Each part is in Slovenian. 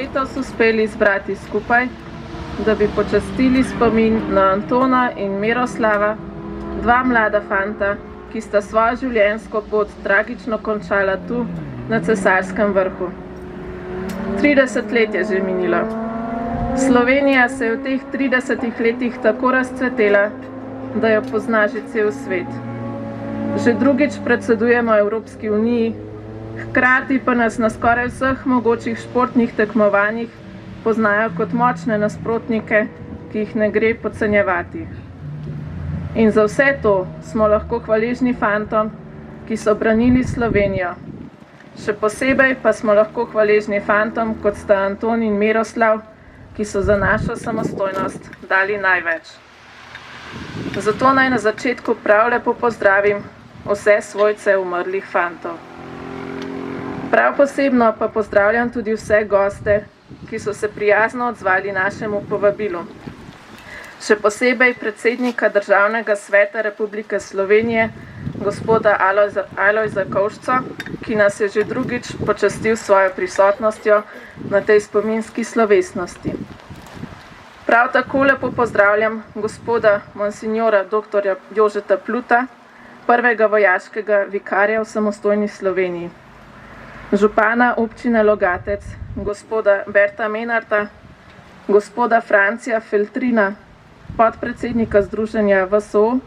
letos uspeli zbrati skupaj, da bi počastili spomin na Antona in Miroslava, dva mlada fanta, ki sta svojo življenjsko pot tragično končala tu, na Cesarskem vrhu. 30 let je že minilo. Slovenija se je v teh 30 letih tako razcvetela, da jo pozna že cel svet. Že drugič predsedujemo Evropski uniji, hkrati pa nas na skoraj vseh mogočih športnih tekmovanjih poznajo kot močne nasprotnike, ki jih ne gre podcenjevati. In za vse to smo lahko hvaležni fantom, ki so branili Slovenijo. Še posebej pa smo lahko hvaležni fantom, kot sta Anton in Miroslav, ki so za našo samostojnost dali največ. Zato naj na začetku prav lepo pozdravim vse svojce umrlih fantov. Prav posebno pa pozdravljam tudi vse goste, ki so se prijazno odzvali našemu povabilu. Še posebej predsednika Državnega sveta Republike Slovenije, gospoda Alojza Kovšca, ki nas je že drugič počastil svojo prisotnostjo na tej spominski slovesnosti. Prav tako lepo pozdravljam gospoda monsignora dr. Jožeta Pluta, prvega vojaškega vikarja v samostojni Sloveniji, župana občine Logatec, gospoda Berta Menarta, gospoda Francija Feltrina, podpredsednika Združenja VSO,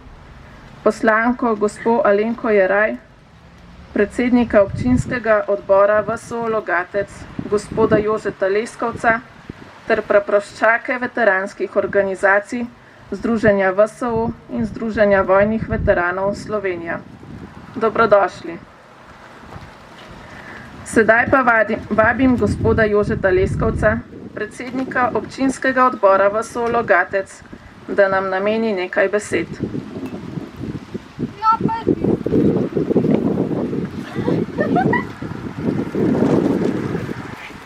poslanko gospo Alenko Jeraj, predsednika občinskega odbora VSO Logatec, gospoda Jožeta Leskovca, ter praproščake veteranskih organizacij Združenja VSO in Združenja vojnih veteranov Slovenija. Dobrodošli. Sedaj pa vabim gospoda Jožeta Leskovca, predsednika občinskega odbora VSO Logatec, da nam nameni nekaj besed.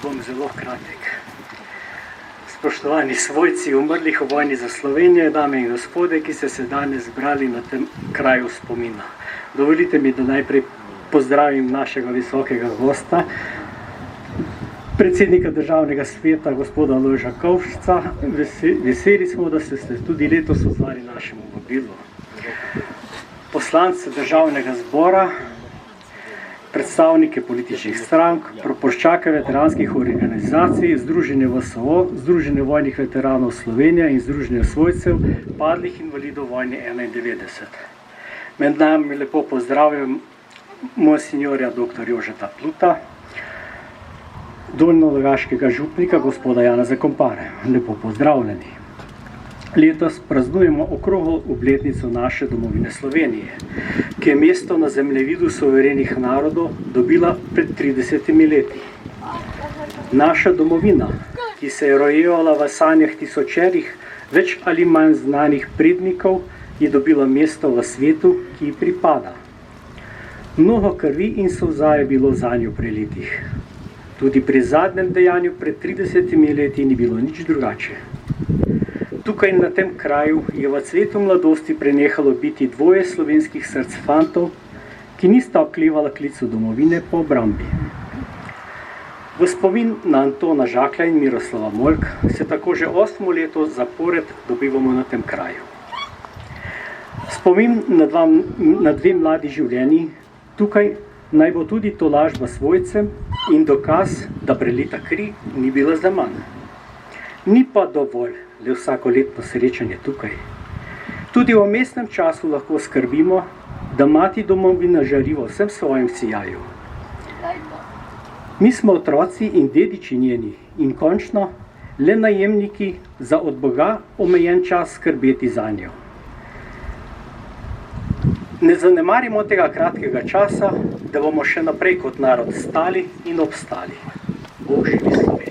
Bom zelo kratek. Spoštovani svojci umrlih v vojni za Slovenijo, dame in gospode, ki ste se danes zbrali na tem kraju spomina. Dovolite mi, da najprej pozdravim našega visokega gosta, predsednika Državnega sveta, gospoda Alojza Kovšca. Veseli smo, da ste se tudi letos odzvali našemu vabilu. Poslance Državnega zbora, predstavnike političnih strank, praporščake veteranskih organizacij, Združenje VSO, Združenje vojnih veteranov Slovenije in Združenje svojcev padlih invalidov vojne 91. Med nami lepo pozdravljam monsignorja dr. Jožeta Pluta, dolnjologaškega župnika gospoda Janeza Kompare. Lepo pozdravljeni. Letos praznujemo okroglo obletnico naše domovine Slovenije, ki je mesto na zemljevidu suverenih narodov dobila pred 30 leti. Naša domovina, ki se je rojevala v sanjah tisočerih več ali manj znanih prednikov, je dobila mesto v svetu, ki ji pripada. Mnogo krvi in solza je bilo zanjo prelitih. Tudi pri zadnjem dejanju pred 30 leti ni bilo nič drugače. Tukaj na tem kraju je v cvetu mladosti prenehalo biti dvoje slovenskih src fantov, ki nista oklevala klicu domovine po obrambi. V spomin na Antona Žaklja in Miroslava Molk se tako že 8 leto zapored dobivamo na tem kraju. Spomin na dve mladi življenji, tukaj naj bo tudi tolažba svojcem in dokaz, da prelita kri ni bila za manj. Ni pa dovolj le vsakoletno srečanje tukaj. Tudi v vmesnem času lahko skrbimo, da mati domovina žari v vsem svojem sijaju. Mi smo otroci in dediči njeni in končno le najemniki za od Boga omejen čas skrbeti zanjo. Ne zanemarimo tega kratkega časa, da bomo še naprej kot narod stali in obstali. Bog živi Slovenija.